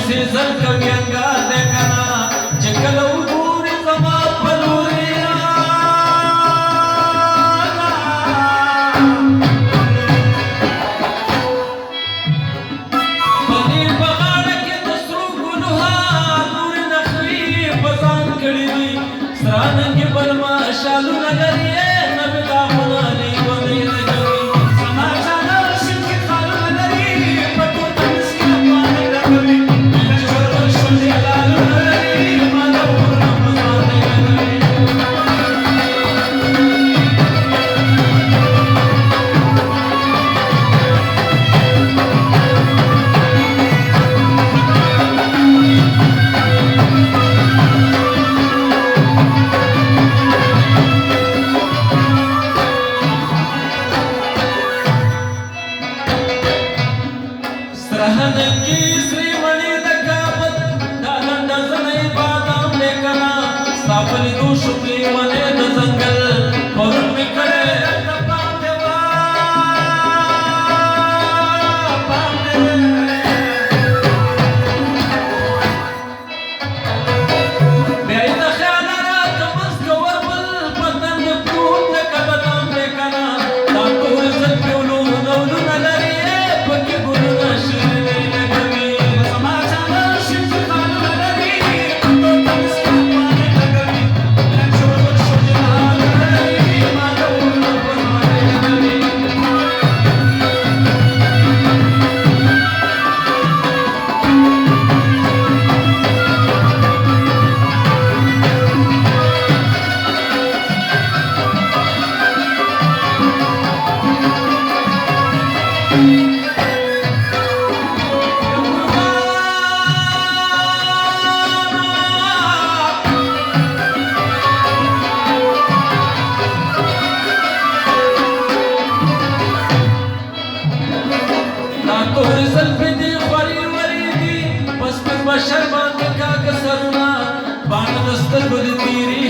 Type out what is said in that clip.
پسې زر کوي انګار دی کنه چې کله وګوري زما په لورې پنې په غاړه کې د سرو ګلو هار نورې نخرې په ځان کړي دي سره ننګې بلما شالونه لري نوې داغونه لیونۍ لګوي زما جانه شنکې خالونه لري په ټوټه مسکي افغانۍ لګوي لچور شونډې لالونه لري ما د غرونه په ځانۍ لګوي سرهنګي سری مڼې د کابل دا لنډه زنۍ بادام دی کنه ستا په لیدو شو لیونۍ د ځنګل پرون مې کړی د پام دی پام دی بیا یې د خیاله راته منځ که وربل په تندې پروت لکه بادام دی کنه دا تورې زلفې ولونه ولونه لري پکې ګلونه شیرینۍ لګوي زما جانه شنکې خالونه لري په ټوټه مسکي افغانۍ لګوي لچور شونډې لالونه لري ما د غرونه په ځوانۍ لګوي دا تورې زلفې دي خورې ورې دي په سپین بشر باندې کاږه سرونه باڼه د سترګو دي تېرې